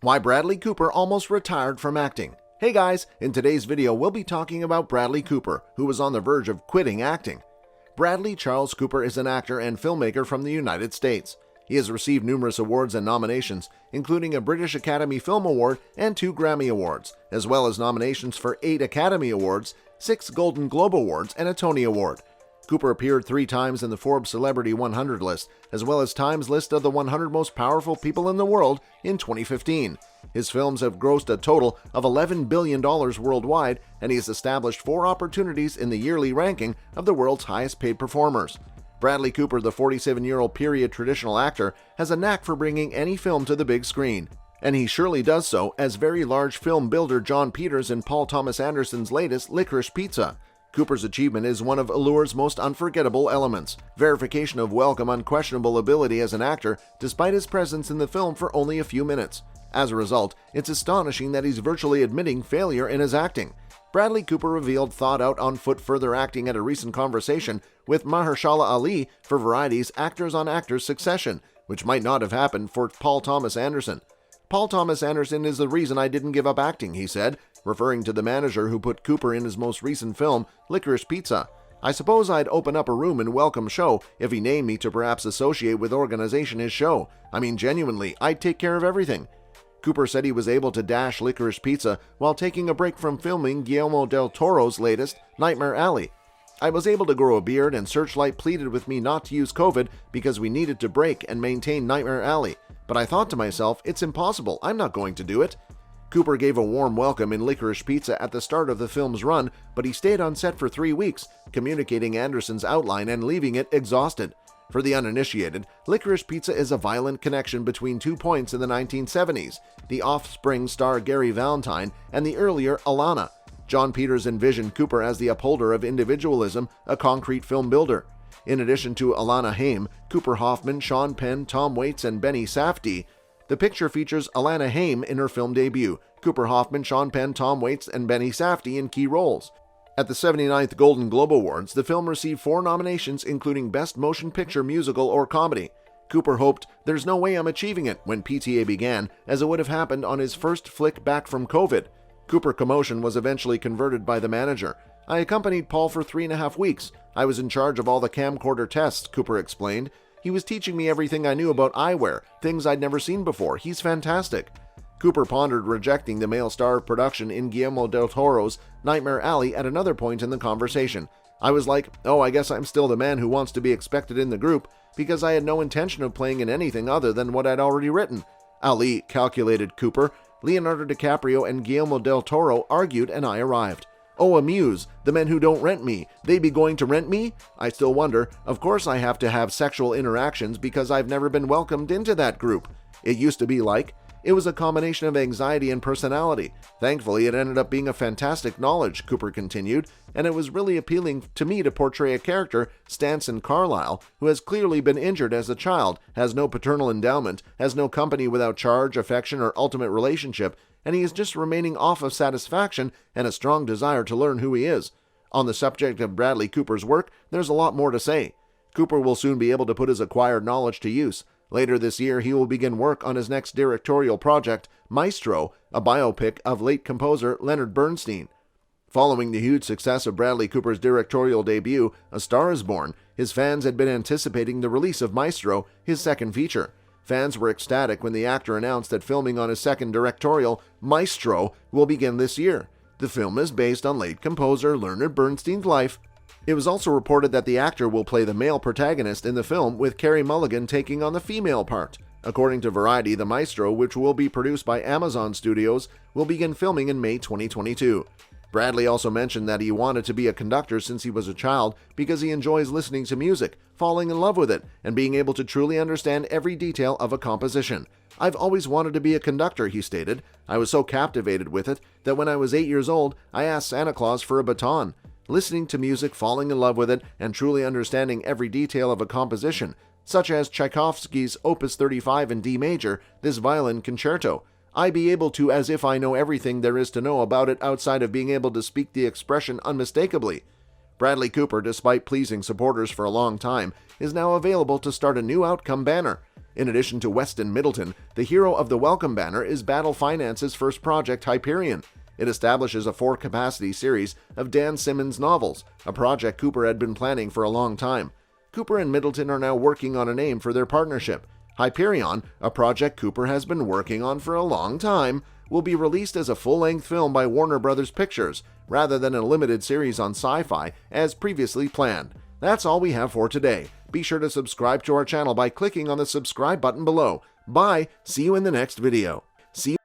Why Bradley Cooper almost retired from acting. Hey guys, in today's video we'll be talking about Bradley Cooper, who was on the verge of quitting acting. Bradley Charles Cooper is an actor and filmmaker from the United States. He has received numerous awards and nominations, including a British Academy Film Award and 2 Grammy Awards, as well as nominations for 8 Academy Awards, 6 Golden Globe Awards, and a Tony Award. Cooper appeared 3 times in the Forbes Celebrity 100 list, as well as Time's list of the 100 most powerful people in the world in 2015. His films have grossed a total of $11 billion worldwide, and he has established 4 opportunities in the yearly ranking of the world's highest-paid performers. Bradley Cooper, the 47-year-old period traditional actor, has a knack for bringing any film to the big screen, and he surely does so as very large film builder Jon Peters in Paul Thomas Anderson's latest Licorice Pizza. Cooper's achievement is one of Allure's most unforgettable elements, verification of welcome unquestionable ability as an actor despite his presence in the film for only a few minutes. As a result, it's astonishing that he's virtually admitting failure in his acting. Bradley Cooper revealed thought out on foot further acting at a recent conversation with Mahershala Ali for Variety's Actors on Actors Succession, which might not have happened for Paul Thomas Anderson. Paul Thomas Anderson is the reason I didn't give up acting, he said, referring to the manager who put Cooper in his most recent film, Licorice Pizza. I suppose I'd open up a room and welcome show if he named me to perhaps associate with organization his show. I mean, genuinely, I'd take care of everything. Cooper said he was able to dash Licorice Pizza while taking a break from filming Guillermo del Toro's latest, Nightmare Alley. I was able to grow a beard, and Searchlight pleaded with me not to use COVID because we needed to break and maintain Nightmare Alley. But I thought to myself, it's impossible, I'm not going to do it. Cooper gave a warm welcome in Licorice Pizza at the start of the film's run, but he stayed on set for 3 weeks, communicating Anderson's outline and leaving it exhausted. For the uninitiated, Licorice Pizza is a violent connection between 2 points in the 1970s, the Offspring star Gary Valentine and the earlier Alana. Jon Peters envisioned Cooper as the upholder of individualism, a concrete film builder. In addition to Alana Haim, Cooper Hoffman, Sean Penn, Tom Waits, and Benny Safdie, the picture features Alana Haim in her film debut, Cooper Hoffman, Sean Penn, Tom Waits, and Benny Safdie in key roles. At the 79th Golden Globe Awards, the film received 4 nominations, including Best Motion Picture Musical or Comedy. Cooper hoped, "There's no way I'm achieving it," when PTA began, as it would have happened on his first flick back from COVID. Cooper commotion was eventually converted by the manager. "I accompanied Paul for 3.5 weeks. I was in charge of all the camcorder tests," Cooper explained. "He was teaching me everything I knew about eyewear, things I'd never seen before. He's fantastic." Cooper pondered rejecting the male star of production in Guillermo del Toro's Nightmare Alley at another point in the conversation. "I was like, oh, I guess I'm still the man who wants to be expected in the group, because I had no intention of playing in anything other than what I'd already written." Ali calculated Cooper. "Leonardo DiCaprio and Guillermo del Toro argued and I arrived. Oh, amuse, the men who don't rent me, they be going to rent me? I still wonder, of course I have to have sexual interactions because I've never been welcomed into that group. It used to be like, it was a combination of anxiety and personality. Thankfully, it ended up being a fantastic knowledge," Cooper continued, "and it was really appealing to me to portray a character, Stanson Carlyle, who has clearly been injured as a child, has no paternal endowment, has no company without charge, affection, or ultimate relationship, and he is just remaining off of satisfaction and a strong desire to learn who he is. On the subject of Bradley Cooper's work, there's a lot more to say. Cooper will soon be able to put his acquired knowledge to use. Later this year, he will begin work on his next directorial project, Maestro, a biopic of late composer Leonard Bernstein. Following the huge success of Bradley Cooper's directorial debut, A Star is Born, his fans had been anticipating the release of Maestro, his second feature. Fans were ecstatic when the actor announced that filming on his second directorial, Maestro, will begin this year. The film is based on late composer Leonard Bernstein's life. It was also reported that the actor will play the male protagonist in the film, with Carey Mulligan taking on the female part. According to Variety, the Maestro, which will be produced by Amazon Studios, will begin filming in May 2022. Bradley also mentioned that he wanted to be a conductor since he was a child because he enjoys listening to music, falling in love with it, and being able to truly understand every detail of a composition. "I've always wanted to be a conductor," he stated. "I was so captivated with it that when I was 8 years old, I asked Santa Claus for a baton. Listening to music, falling in love with it, and truly understanding every detail of a composition, such as Tchaikovsky's Opus 35 in D major, this violin concerto. I be able to as if I know everything there is to know about it outside of being able to speak the expression unmistakably." Bradley Cooper, despite pleasing supporters for a long time, is now available to start a new Outcome banner. In addition to Weston Middleton, the hero of the Welcome banner is Battle Finance's first project, Hyperion. It establishes a 4-capacity series of Dan Simmons novels, a project Cooper had been planning for a long time. Cooper and Middleton are now working on a name for their partnership. Hyperion, a project Cooper has been working on for a long time, will be released as a full-length film by Warner Bros. Pictures, rather than a limited series on Sci-Fi as previously planned. That's all we have for today. Be sure to subscribe to our channel by clicking on the subscribe button below. Bye! See you in the next video. See you